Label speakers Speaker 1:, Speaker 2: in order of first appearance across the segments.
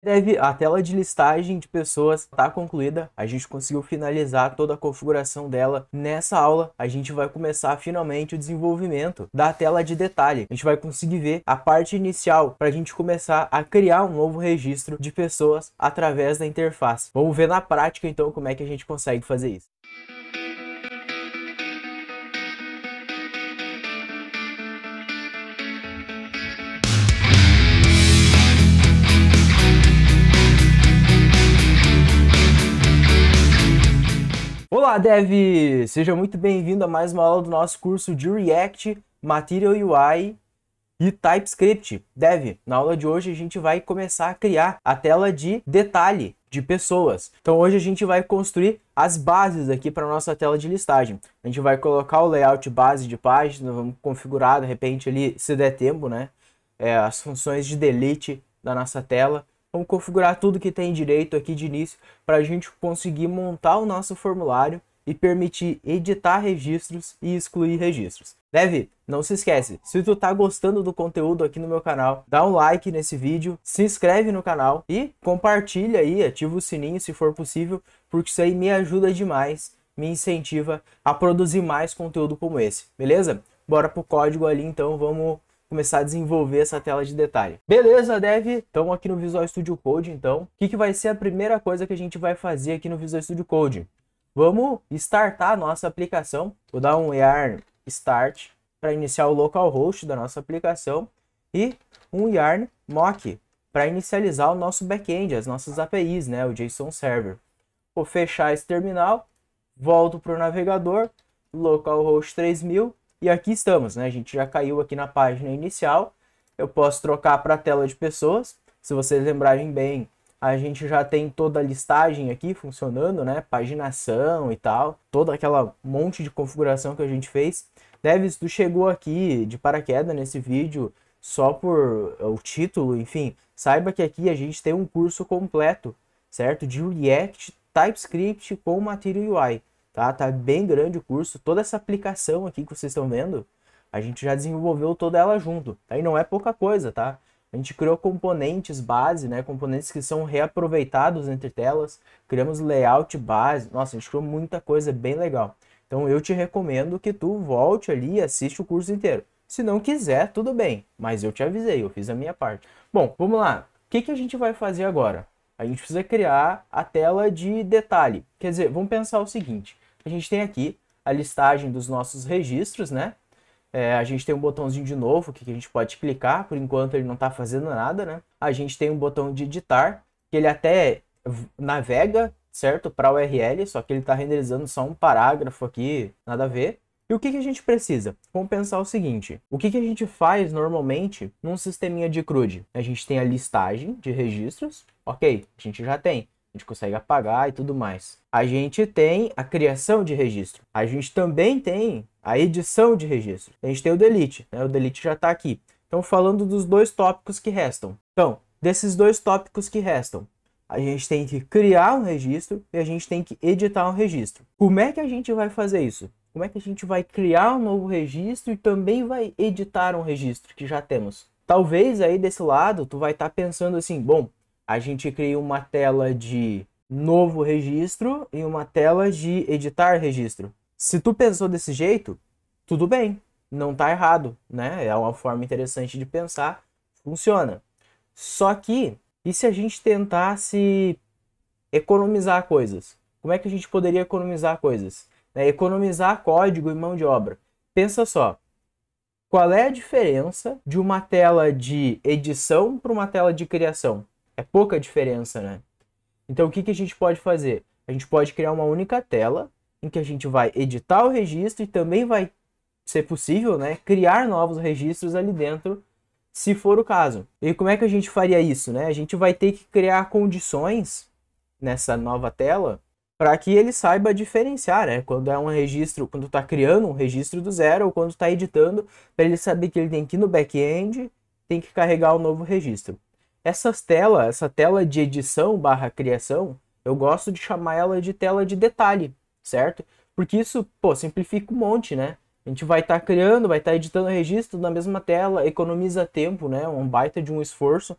Speaker 1: A tela de listagem de pessoas está concluída, a gente conseguiu finalizar toda a configuração dela. Nessa aula, a gente vai começar finalmente o desenvolvimento da tela de detalhe. A gente vai conseguir ver a parte inicial para a gente começar a criar um novo registro de pessoas através da interface. Vamos ver na prática então como é que a gente consegue fazer isso. Olá, Dev! Seja muito bem-vindo a mais uma aula do nosso curso de React, Material UI e TypeScript. Dev, na aula de hoje a gente vai começar a criar a tela de detalhe de pessoas. Então hoje a gente vai construir as bases aqui para a nossa tela de listagem. A gente vai colocar o layout base de página, vamos configurar de repente ali, se der tempo, né? As funções de delete da nossa tela. Vamos configurar tudo que tem direito aqui de início para a gente conseguir montar o nosso formulário e permitir editar registros e excluir registros. Não se esquece, se tu tá gostando do conteúdo aqui no meu canal, dá um like nesse vídeo, se inscreve no canal e compartilha aí, ativa o sininho se for possível, porque isso aí me ajuda demais, me incentiva a produzir mais conteúdo como esse, beleza? Bora pro código ali então, vamos começar a desenvolver essa tela de detalhe. Beleza, Dev? Estamos aqui no Visual Studio Code, então. O que vai ser a primeira coisa que a gente vai fazer aqui no Visual Studio Code? Vamos startar a nossa aplicação. Vou dar um yarn start para iniciar o localhost da nossa aplicação e um yarn mock para inicializar o nosso back-end, as nossas APIs, né? O JSON Server. Vou fechar esse terminal, volto para o navegador, localhost 3000. E aqui estamos, né? A gente já caiu aqui na página inicial. Eu posso trocar para a tela de pessoas. Se vocês lembrarem bem, a gente já tem toda a listagem aqui funcionando, né? Paginação e tal. Toda aquela monte de configuração que a gente fez. Se tu chegou aqui de paraquedas nesse vídeo só por o título, enfim, saiba que aqui a gente tem um curso completo, certo? De React, TypeScript com Material UI. Tá bem grande o curso, toda essa aplicação aqui que vocês estão vendo, a gente já desenvolveu toda ela junto, tá? E não é pouca coisa, tá? A gente criou componentes base, né? Componentes que são reaproveitados entre telas, criamos layout base, nossa, a gente criou muita coisa bem legal. Então eu te recomendo que tu volte ali e assiste o curso inteiro. Se não quiser, tudo bem, mas eu te avisei, eu fiz a minha parte. Bom, vamos lá. O que a gente vai fazer agora? A gente precisa criar a tela de detalhe. Quer dizer, vamos pensar o seguinte. A gente tem aqui a listagem dos nossos registros, né? A gente tem um botãozinho de novo que a gente pode clicar. Por enquanto ele não está fazendo nada, né? A gente tem um botão de editar, que ele até navega, certo? Para URL, só que ele está renderizando só um parágrafo aqui, nada a ver. E o que a gente precisa? Vamos pensar o seguinte. O que a gente faz normalmente num sisteminha de CRUD? A gente tem a listagem de registros. Ok, a gente já tem. A gente consegue apagar e tudo mais. A gente tem a criação de registro. A gente também tem a edição de registro. A gente tem o delete, né? O delete já está aqui. Então, falando dos dois tópicos que restam. Então, desses dois tópicos que restam, a gente tem que criar um registro e a gente tem que editar um registro. Como é que a gente vai fazer isso? Como é que a gente vai criar um novo registro e também vai editar um registro que já temos? Talvez aí desse lado tu vai estar pensando assim, bom, a gente cria uma tela de novo registro e uma tela de editar registro. Se tu pensou desse jeito, tudo bem, não tá errado, né? É uma forma interessante de pensar, funciona. Só que, e se a gente tentasse economizar coisas? Como é que a gente poderia economizar coisas? Economizar código e mão de obra. Pensa só, qual é a diferença de uma tela de edição para uma tela de criação? É pouca diferença, né? Então o que a gente pode fazer? A gente pode criar uma única tela em que a gente vai editar o registro e também vai ser possível, né, criar novos registros ali dentro, se for o caso. E como é que a gente faria isso, né? A gente vai ter que criar condições nessa nova tela para que ele saiba diferenciar, né? Quando é um registro, quando está criando um registro do zero ou quando está editando, para ele saber que ele tem que ir no back-end, tem que carregar o novo registro. Essa tela de edição barra criação, eu gosto de chamar ela de tela de detalhe, certo? Porque isso, pô, simplifica um monte, né? A gente vai estar criando, vai estar editando o registro na mesma tela, economiza tempo, né? Um baita de um esforço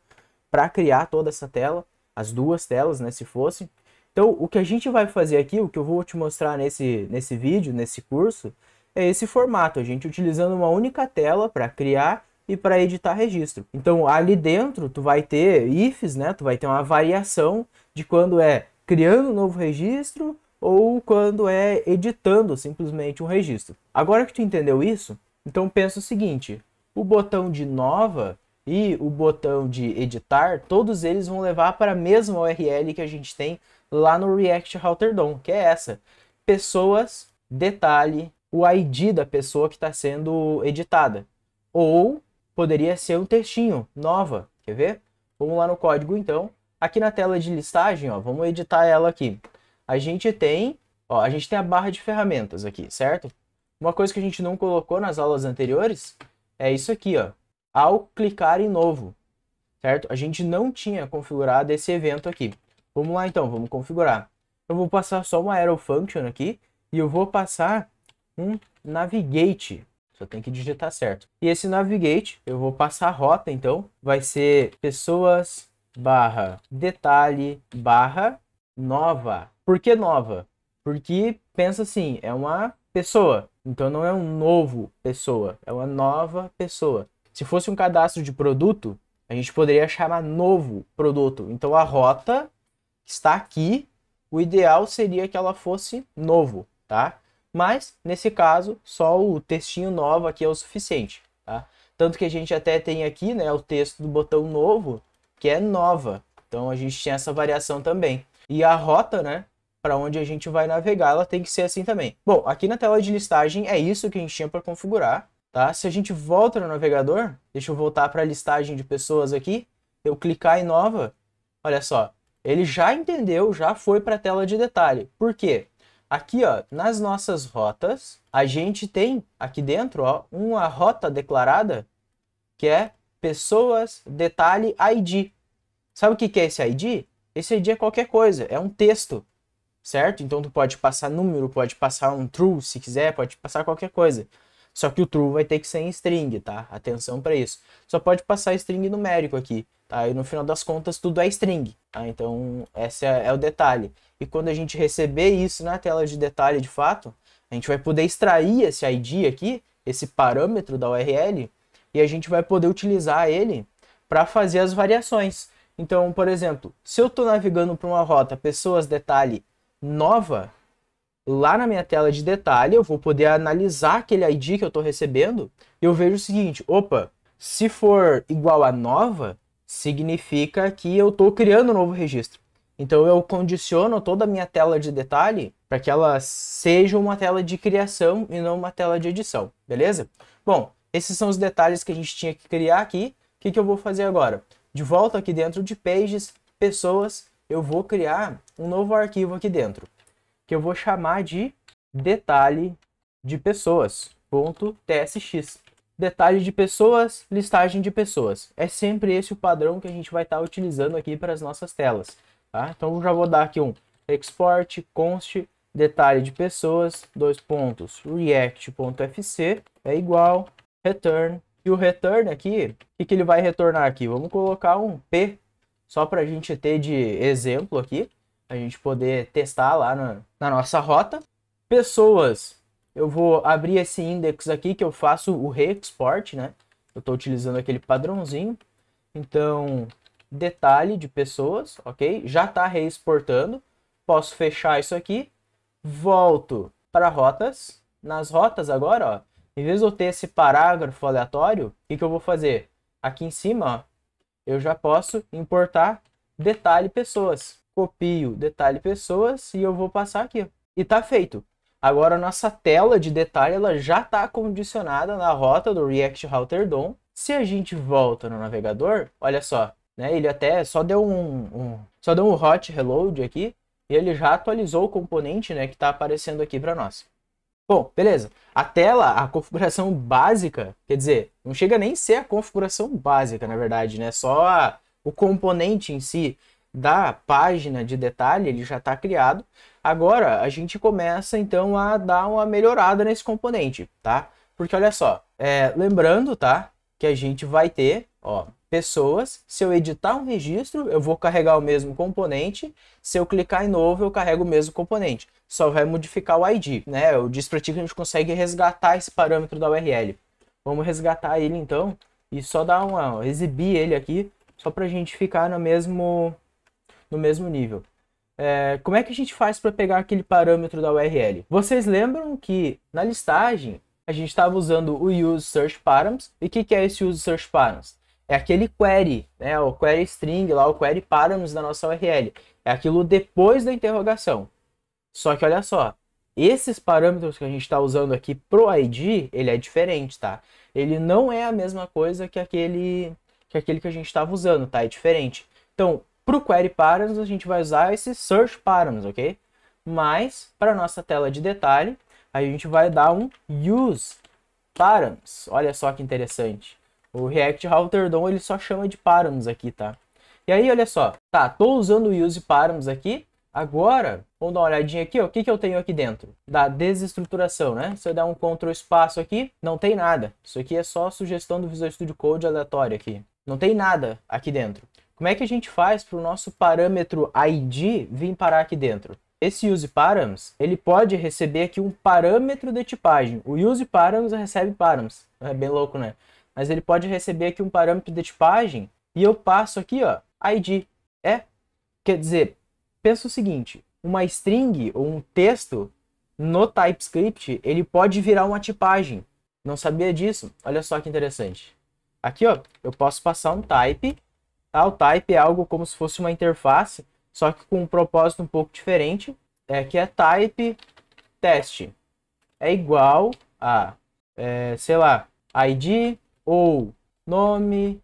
Speaker 1: para criar toda essa tela. as duas telas, né, se fosse. Então, o que a gente vai fazer aqui, o que eu vou te mostrar nesse vídeo, nesse curso, é esse formato, a gente utilizando uma única tela para criar e para editar registro. Então, ali dentro, tu vai ter ifs, né, tu vai ter uma variação de quando é criando um novo registro ou quando é editando simplesmente um registro. Agora que tu entendeu isso, então pensa o seguinte, o botão de nova e o botão de editar, todos eles vão levar para a mesma URL que a gente tem lá no React Router DOM, que é essa. Pessoas, detalhe, o ID da pessoa que está sendo editada. Ou poderia ser um textinho, nova, quer ver? Vamos lá no código então. Aqui na tela de listagem, ó, vamos editar ela aqui. A gente tem a barra de ferramentas aqui, certo? Uma coisa que a gente não colocou nas aulas anteriores é isso aqui, ó. Ao clicar em novo, certo? A gente não tinha configurado esse evento aqui. Vamos lá então, vamos configurar. Eu vou passar só uma arrow function aqui e eu vou passar um navigate. Só tem que digitar certo. E esse navigate, eu vou passar a rota então, vai ser pessoas barra detalhe barra nova. Por que nova? Porque pensa assim, é uma pessoa. Então não é um novo pessoa, é uma nova pessoa. Se fosse um cadastro de produto, a gente poderia chamar novo produto. Então a rota está aqui, o ideal seria que ela fosse novo, tá? Mas, nesse caso, só o textinho nova aqui é o suficiente, tá? Tanto que a gente até tem aqui, né, o texto do botão novo, que é nova. Então a gente tinha essa variação também. E a rota, né, para onde a gente vai navegar, ela tem que ser assim também. Bom, aqui na tela de listagem é isso que a gente tinha para configurar, tá? Se a gente volta no navegador, deixa eu voltar para a listagem de pessoas aqui, eu clicar em nova, olha só, ele já entendeu, já foi para a tela de detalhe. Por quê? Aqui, ó, nas nossas rotas, a gente tem aqui dentro, ó, uma rota declarada que é pessoas, detalhe, ID. Sabe o que é esse ID? Esse ID é qualquer coisa, é um texto, certo? Então tu pode passar número, pode passar um true se quiser, pode passar qualquer coisa. Só que o true vai ter que ser em string, tá? Atenção para isso. Só pode passar string numérico aqui, tá? E no final das contas tudo é string, tá? Então esse é o detalhe. E quando a gente receber isso na tela de detalhe de fato, a gente vai poder extrair esse ID aqui, esse parâmetro da URL, e a gente vai poder utilizar ele para fazer as variações. Então, por exemplo, se eu estou navegando para uma rota pessoas detalhe nova, lá na minha tela de detalhe eu vou poder analisar aquele ID que eu estou recebendo e eu vejo o seguinte, opa, se for igual a nova, significa que eu estou criando um novo registro. Então eu condiciono toda a minha tela de detalhe para que ela seja uma tela de criação e não uma tela de edição, beleza? Bom, esses são os detalhes que a gente tinha que criar aqui. O que eu vou fazer agora? De volta aqui dentro de Pages, Pessoas, eu vou criar um novo arquivo aqui dentro, que eu vou chamar de detalhe de pessoas.tsx. Detalhe de pessoas, listagem de pessoas. É sempre esse o padrão que a gente vai estar utilizando aqui para as nossas telas. Tá? Então eu já vou dar aqui um export const detalhe de pessoas, react.fc é igual return. E o return aqui, o que ele vai retornar aqui? Vamos colocar um P, só para a gente ter de exemplo aqui, a gente poder testar lá na nossa rota. Pessoas, eu vou abrir esse index aqui que eu faço o re-export, né? Eu estou utilizando aquele padrãozinho. Então, detalhe de pessoas, ok? Já está reexportando. Posso fechar isso aqui. Volto para rotas. Nas rotas agora, ó, em vez de eu ter esse parágrafo aleatório, o que eu vou fazer? Aqui em cima, ó, eu já posso importar detalhe pessoas. Copio detalhe pessoas e eu vou passar aqui. E tá feito. Agora a nossa tela de detalhe ela já está condicionada na rota do React Router DOM. Se a gente volta no navegador, olha só, né, ele até só deu um hot reload aqui e ele já atualizou o componente, né, que está aparecendo aqui para nós. Bom, beleza. A tela, a configuração básica, quer dizer, não chega nem a ser a configuração básica, na verdade, né? Só o componente em si da página de detalhe, ele já está criado. Agora, a gente começa, então, a dar uma melhorada nesse componente, tá? Porque, olha só, lembrando, tá? Que a gente vai ter, ó, pessoas. Se eu editar um registro, eu vou carregar o mesmo componente. Se eu clicar em novo, eu carrego o mesmo componente. Só vai modificar o ID, né? Eu disse para ti que a gente consegue resgatar esse parâmetro da URL. Vamos resgatar ele então e só dar exibir ele aqui, só para a gente ficar no mesmo nível. Como é que a gente faz para pegar aquele parâmetro da URL? Vocês lembram que na listagem a gente estava usando o use search params. E o que é esse use search params? É aquele query, né? O query string lá, o query params da nossa URL. É aquilo depois da interrogação. Só que olha só, esses parâmetros que a gente está usando aqui pro ID, ele é diferente, tá? Ele não é a mesma coisa que aquele que a gente estava usando, tá? É diferente. Então, pro query params, a gente vai usar esse search params, ok? Mas, para nossa tela de detalhe, a gente vai dar um use params. Olha só que interessante. O React Router DOM, ele só chama de params aqui, tá? E aí, olha só. Tá, tô usando o use params aqui. Agora, vamos dar uma olhadinha aqui, ó. O que eu tenho aqui dentro? Da desestruturação, né? Se eu der um Ctrl espaço aqui, não tem nada. Isso aqui é só sugestão do Visual Studio Code aleatório aqui. Não tem nada aqui dentro. Como é que a gente faz para o nosso parâmetro ID vir parar aqui dentro? Esse useParams, ele pode receber aqui um parâmetro de tipagem. O useParams recebe params. É bem louco, né? Mas ele pode receber aqui um parâmetro de tipagem e eu passo aqui, ó, ID. Quer dizer, pensa o seguinte, uma string ou um texto no TypeScript, ele pode virar uma tipagem. Não sabia disso? Olha só que interessante. Aqui, ó, eu posso passar um type. Tá? O type é algo como se fosse uma interface, só que com um propósito um pouco diferente, que é type test. É igual a, sei lá, ID ou nome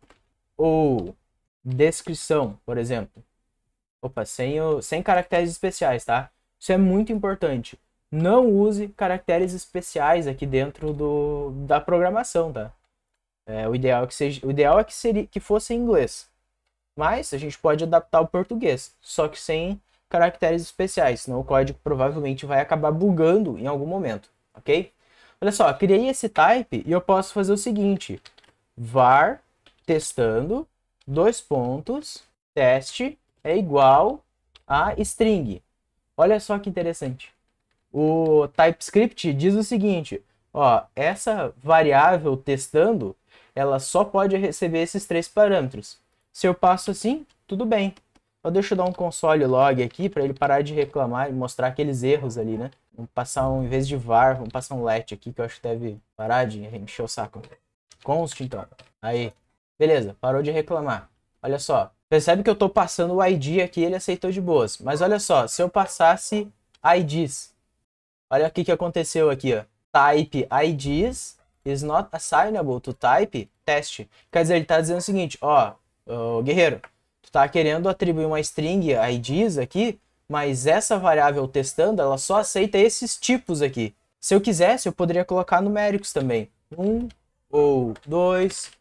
Speaker 1: ou descrição, por exemplo. Opa, sem caracteres especiais, tá? Isso é muito importante. Não use caracteres especiais aqui dentro da programação, tá? O ideal é que fosse em inglês. Mas a gente pode adaptar o português, só que sem caracteres especiais, senão o código provavelmente vai acabar bugando em algum momento, ok? Olha só, criei esse type e eu posso fazer o seguinte, var testando, teste é igual a string. Olha só que interessante. O TypeScript diz o seguinte, ó, essa variável testando, ela só pode receber esses 3 parâmetros. Se eu passo assim, tudo bem. Então deixa eu dar um console log aqui para ele parar de reclamar e mostrar aqueles erros ali, né? Vamos passar em vez de var, vamos passar um let aqui que eu acho que deve parar de encher o saco. Const então. Aí. Beleza, parou de reclamar. Olha só. Percebe que eu estou passando o ID aqui, ele aceitou de boas. Mas olha só, se eu passasse IDs. Olha o que aconteceu aqui, ó. Type IDs is not assignable to type test. Quer dizer, ele está dizendo o seguinte, ó, guerreiro, tu tá querendo atribuir uma string IDs aqui, mas essa variável testando, ela só aceita esses tipos aqui. Se eu quisesse, eu poderia colocar numéricos também. 1, ou 2,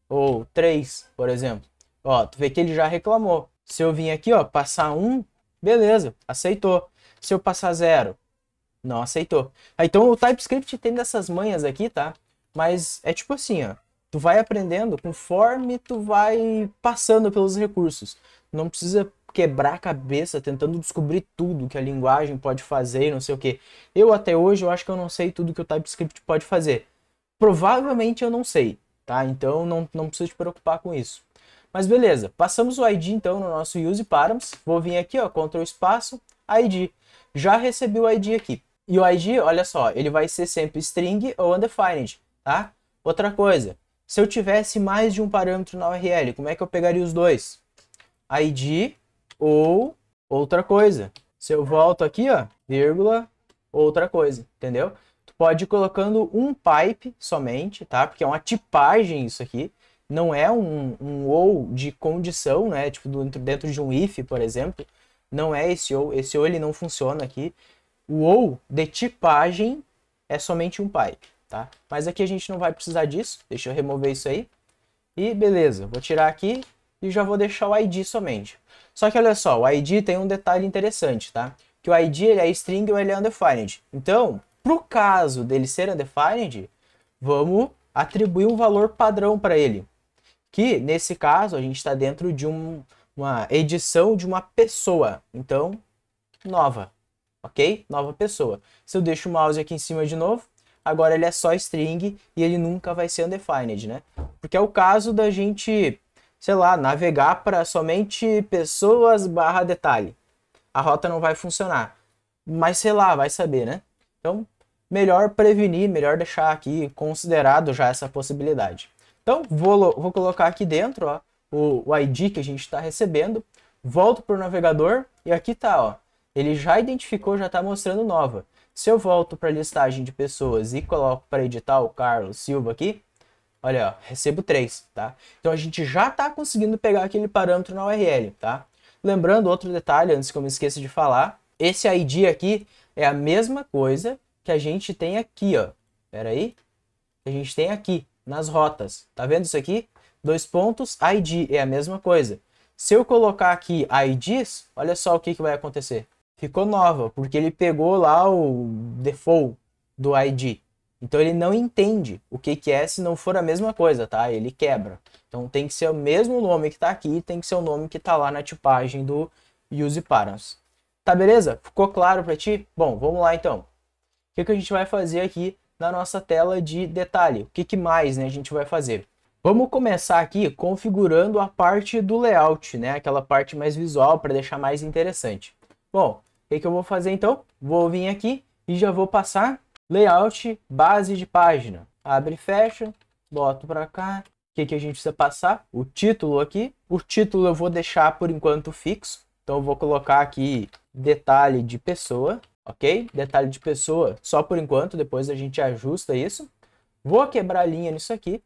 Speaker 1: ou 3, por exemplo. Ó, tu vê que ele já reclamou. Se eu vim aqui, ó, passar 1, beleza, aceitou. Se eu passar 0, não aceitou. Então o TypeScript tem dessas manhas aqui, tá? Mas é tipo assim, ó. Tu vai aprendendo conforme tu vai passando pelos recursos. Não precisa quebrar a cabeça tentando descobrir tudo que a linguagem pode fazer e não sei o que. Eu até hoje eu acho que eu não sei tudo que o TypeScript pode fazer. Provavelmente eu não sei, tá? Então não precisa te preocupar com isso. Mas beleza, passamos o ID então no nosso useParams. Vou vir aqui, ó, Ctrl espaço, ID. Já recebi o ID aqui. E o ID, olha só, ele vai ser sempre string ou undefined, tá? Outra coisa, se eu tivesse mais de um parâmetro na URL, como é que eu pegaria os dois? ID ou outra coisa. Se eu volto aqui, ó, vírgula, outra coisa, entendeu? Tu pode ir colocando um pipe somente, tá? Porque é uma tipagem isso aqui. Não é um ou de condição, né? Tipo, dentro de um if, por exemplo. Não é esse ou. Esse ou ele não funciona aqui. O ou de tipagem é somente um pipe, tá? Mas aqui a gente não vai precisar disso. Deixa eu remover isso aí. E beleza, vou tirar aqui e já vou deixar o ID somente. Só que olha só, o ID tem um detalhe interessante, tá? Que o ID ele é string ou ele é undefined. Então, pro caso dele ser undefined, vamos atribuir um valor padrão para ele. que nesse caso a gente está dentro de uma edição de uma pessoa, então nova, ok? Nova pessoa. Se eu deixo o mouse aqui em cima de novo, agora ele é só string e ele nunca vai ser undefined, né? Porque é o caso da gente, sei lá, navegar para somente pessoas barra detalhe. A rota não vai funcionar, mas sei lá, vai saber, né? Então, melhor prevenir, melhor deixar aqui considerado já essa possibilidade. Então, vou colocar aqui dentro, ó, o ID que a gente está recebendo, volto para o navegador e aqui tá, ó. Ele já identificou, já está mostrando nova. Se eu volto para a listagem de pessoas e coloco para editar o Carlos Silva aqui, olha, ó, recebo 3, tá? Então a gente já está conseguindo pegar aquele parâmetro na URL, tá? Lembrando, outro detalhe, antes que eu me esqueça de falar, esse ID aqui é a mesma coisa que a gente tem aqui, ó. Espera aí. A gente tem aqui, nas rotas. Tá vendo isso aqui? 2 pontos, ID, é a mesma coisa. Se eu colocar aqui IDs, olha só o que vai acontecer. Ficou nova, porque ele pegou lá o default do ID. Então ele não entende o que é se não for a mesma coisa, tá? Ele quebra. Então tem que ser o mesmo nome que está aqui, tem que ser o nome que está lá na tipagem do use params. Tá, beleza? Ficou claro para ti? Bom, vamos lá então. O que a gente vai fazer aqui na nossa tela de detalhe? O que mais, né, a gente vai fazer? Vamos começar aqui configurando a parte do layout, né? Aquela parte mais visual para deixar mais interessante. Bom, o que eu vou fazer então? Vou vir aqui e já vou passar layout base de página. Abre e fecha, boto para cá. O que a gente precisa passar? O título aqui. O título eu vou deixar por enquanto fixo. Então eu vou colocar aqui detalhe de pessoa, ok? Detalhe de pessoa só por enquanto, depois a gente ajusta isso. Vou quebrar a linha nisso aqui.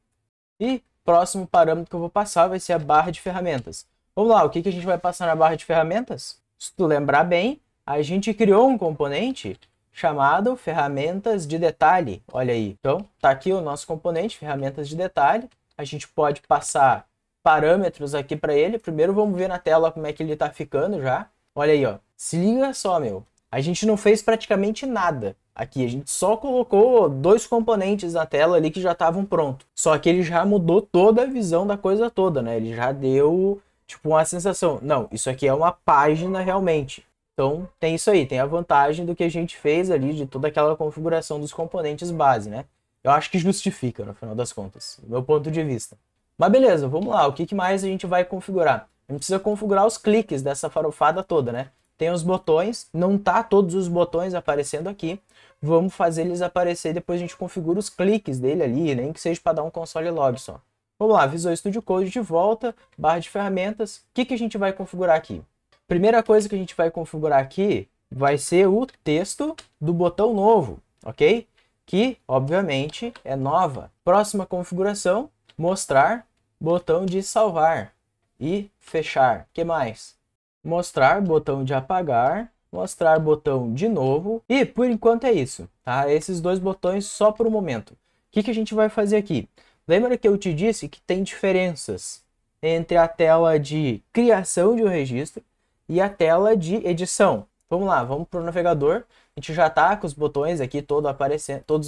Speaker 1: E próximo parâmetro que eu vou passar vai ser a barra de ferramentas. Vamos lá, o que a gente vai passar na barra de ferramentas? Se tu lembrar bem, a gente criou um componente chamado ferramentas de detalhe. Olha aí. Então, tá aqui o nosso componente, ferramentas de detalhe. A gente pode passar parâmetros aqui para ele. Primeiro vamos ver na tela como é que ele está ficando já. Olha aí, ó. Se liga só, meu. A gente não fez praticamente nada aqui. A gente só colocou 2 componentes na tela ali que já estavam prontos. Só que ele já mudou toda a visão da coisa toda, né? Ele já deu, tipo, uma sensação. Não, isso aqui é uma página realmente. Então, tem isso aí. Tem a vantagem do que a gente fez ali, de toda aquela configuração dos componentes base, né? Eu acho que justifica, no final das contas, do meu ponto de vista. Mas beleza, vamos lá. O que mais a gente vai configurar? A gente precisa configurar os cliques dessa farofada toda, né? Tem os botões, não tá todos os botões aparecendo aqui. Vamos fazer eles aparecer, depois a gente configura os cliques dele ali, nem que seja para dar um console log só. Vamos lá, Visual Studio Code de volta, barra de ferramentas. O que a gente vai configurar aqui? Primeira coisa que a gente vai configurar aqui vai ser o texto do botão novo, ok? Que, obviamente, é nova. Próxima configuração, mostrar, botão de salvar e fechar. O que mais? Mostrar, botão de apagar, mostrar, botão de novo. E, por enquanto, é isso, tá? Esses 2 botões só por um momento. O que a gente vai fazer aqui? Lembra que eu te disse que tem diferenças entre a tela de criação de um registro e a tela de edição. Vamos lá, vamos para o navegador. A gente já está com os botões aqui todos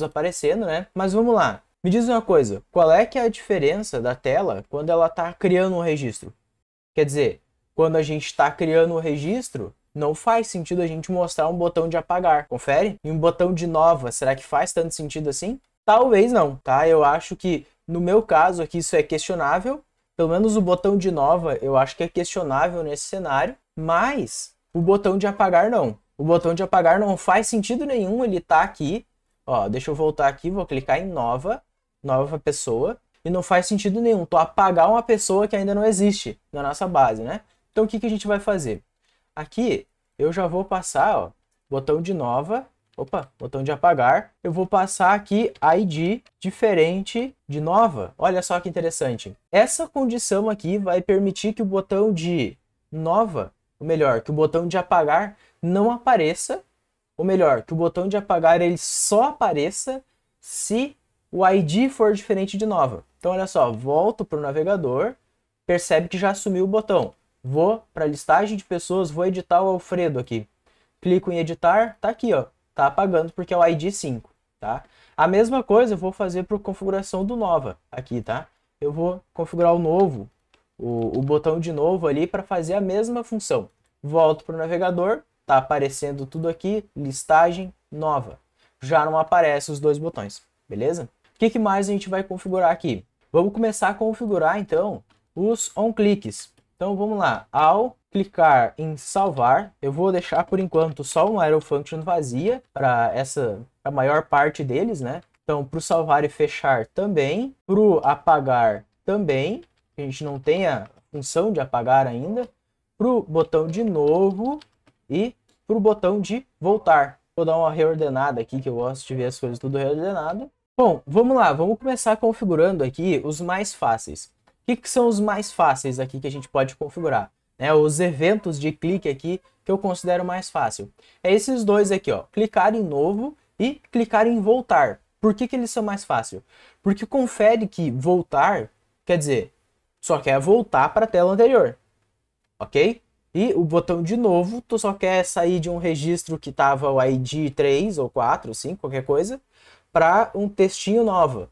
Speaker 1: aparecendo, né? Mas vamos lá. Me diz uma coisa, qual é que é a diferença da tela quando ela está criando um registro? Quer dizer, quando a gente está criando um registro, não faz sentido a gente mostrar um botão de apagar. Confere? E um botão de nova, será que faz tanto sentido assim? Talvez não, tá? Eu acho que, no meu caso aqui, isso é questionável. Pelo menos o botão de nova eu acho que é questionável nesse cenário. Mas o botão de apagar não. O botão de apagar não faz sentido nenhum, ele tá aqui. Ó, deixa eu voltar aqui, vou clicar em nova pessoa. E não faz sentido nenhum, tu apagar uma pessoa que ainda não existe na nossa base, né? Então o que a gente vai fazer? Aqui eu já vou passar, ó, botão de nova, botão de apagar. Eu vou passar aqui ID diferente de nova. Olha só que interessante. Essa condição aqui vai permitir que o botão de nova, ou melhor, que o botão de apagar não apareça, ou melhor, que o botão de apagar ele só apareça se o ID for diferente de nova. Então olha só, volto para o navegador, percebe que já assumiu o botão. Vou para a listagem de pessoas, vou editar o Alfredo aqui. Clico em editar, tá aqui, ó, tá apagando porque é o ID 5, tá? A mesma coisa eu vou fazer para a configuração do nova aqui, tá? eu vou configurar o novo, o botão de novo ali para fazer a mesma função. Volto para o navegador, tá aparecendo tudo aqui, listagem nova. Já não aparece os dois botões, beleza? O que mais a gente vai configurar aqui? Vamos começar a configurar então os on-cliques. Então vamos lá, ao clicar em salvar, eu vou deixar por enquanto só uma arrow function vazia para a maior parte deles, né? Então para o salvar e fechar também, para o apagar também, a gente não tem a função de apagar ainda, para o botão de novo e para o botão de voltar. Vou dar uma reordenada aqui, que eu gosto de ver as coisas tudo reordenado. Bom, vamos lá, vamos começar configurando aqui os mais fáceis. O que são os mais fáceis aqui que a gente pode configurar? Os eventos de clique aqui que eu considero mais fácil. É esses dois aqui, ó, clicar em novo e clicar em voltar. Por que eles são mais fáceis? Porque confere que voltar, quer dizer, só quer voltar para a tela anterior, ok? E o botão de novo, tu só quer sair de um registro que estava o ID 3 ou 4, 5, qualquer coisa, para um textinho novo,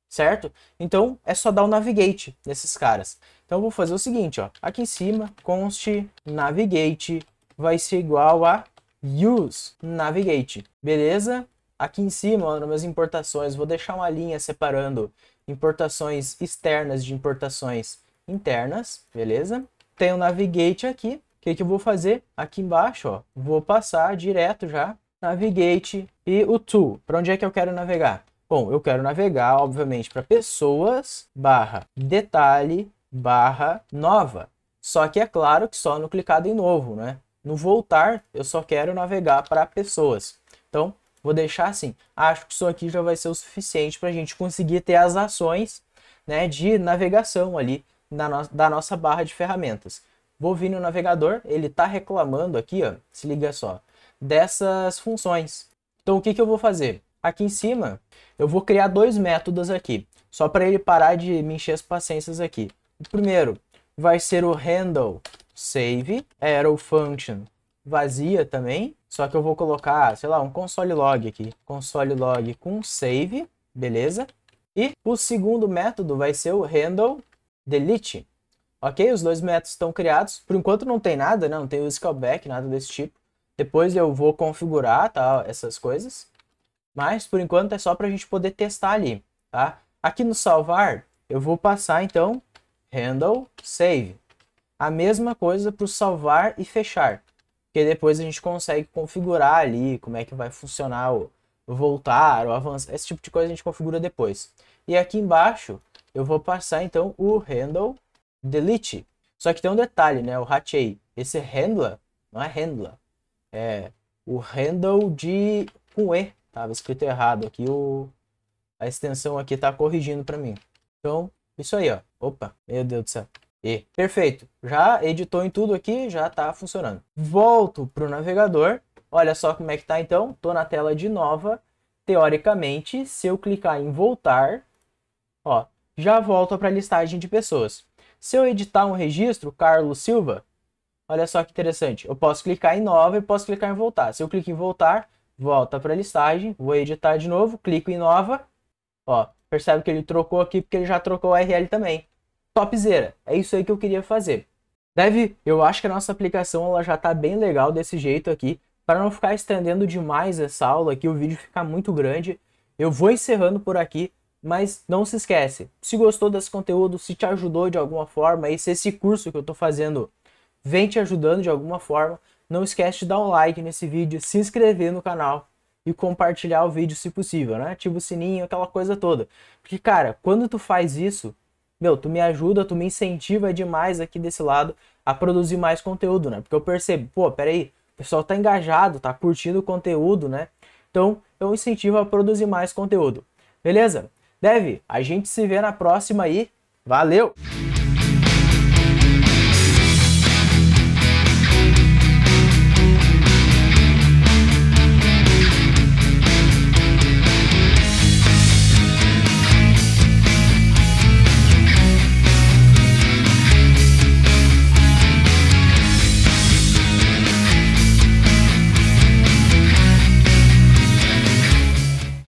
Speaker 1: certo? Então é só dar o navigate nesses caras. Então eu vou fazer o seguinte, ó, aqui em cima, const navigate vai ser igual a use navigate, beleza? Aqui em cima, ó, nas minhas importações, vou deixar uma linha separando importações externas de importações internas, beleza? Tem o navigate aqui. O que eu vou fazer? Aqui embaixo, ó, vou passar direto já navigate e o to. Para onde é que eu quero navegar? Bom, eu quero navegar, obviamente, para pessoas, detalhe, nova. Só que é claro que só no clicado em novo, né? No voltar, eu só quero navegar para pessoas. Então, vou deixar assim. Acho que isso aqui já vai ser o suficiente para a gente conseguir ter as ações, né, de navegação ali da nossa barra de ferramentas. Vou vir no navegador, ele está reclamando aqui, ó, se liga só, dessas funções. Então o que eu vou fazer? Aqui em cima, eu vou criar dois métodos aqui, só para ele parar de me encher as paciências aqui. O primeiro vai ser o handle save, arrow function vazia também, só que eu vou colocar, sei lá, um console log aqui, console log com save, beleza? E o segundo método vai ser o handle delete. Ok? Os dois métodos estão criados. Por enquanto não tem nada, né? Não tem o callback, nada desse tipo. Depois eu vou configurar, tá? Essas coisas. Mas por enquanto é só para a gente poder testar ali, tá? Aqui no salvar, eu vou passar então handle save. A mesma coisa para o salvar e fechar. Porque depois a gente consegue configurar ali como é que vai funcionar o voltar, o avançar. Esse tipo de coisa a gente configura depois. E aqui embaixo eu vou passar então o handle delete. Só que tem um detalhe, né? O ratei. Esse handler não é handler. É o handle com E. Tava escrito errado aqui. A extensão aqui tá corrigindo para mim. Então, isso aí, ó. Opa, meu Deus do céu. E perfeito. Já editou em tudo aqui, já tá funcionando. Volto pro navegador. Olha só como é que tá então. Tô na tela de nova. Teoricamente, se eu clicar em voltar, ó, já volta para a listagem de pessoas. Se eu editar um registro, Carlos Silva, olha só que interessante. Eu posso clicar em nova e posso clicar em voltar. Se eu clico em voltar, volta para a listagem. Vou editar de novo, clico em nova. Ó, percebe que ele trocou aqui porque ele já trocou o URL também. Topzera. É isso aí que eu queria fazer. Eu acho que a nossa aplicação ela já está bem legal desse jeito aqui. Para não ficar estendendo demais essa aula aqui, o vídeo ficar muito grande, eu vou encerrando por aqui. Mas não se esquece, se gostou desse conteúdo, se te ajudou de alguma forma, e se esse curso que eu estou fazendo vem te ajudando de alguma forma, não esquece de dar um like nesse vídeo, se inscrever no canal e compartilhar o vídeo se possível, né? Ativa o sininho, aquela coisa toda. Porque, cara, quando tu faz isso, meu, tu me ajuda, tu me incentiva demais aqui desse lado a produzir mais conteúdo, né? Porque eu percebo, pô, peraí, o pessoal tá engajado, tá curtindo o conteúdo, né? Então, eu incentivo a produzir mais conteúdo. Beleza? Dev, a gente se vê na próxima aí. Valeu!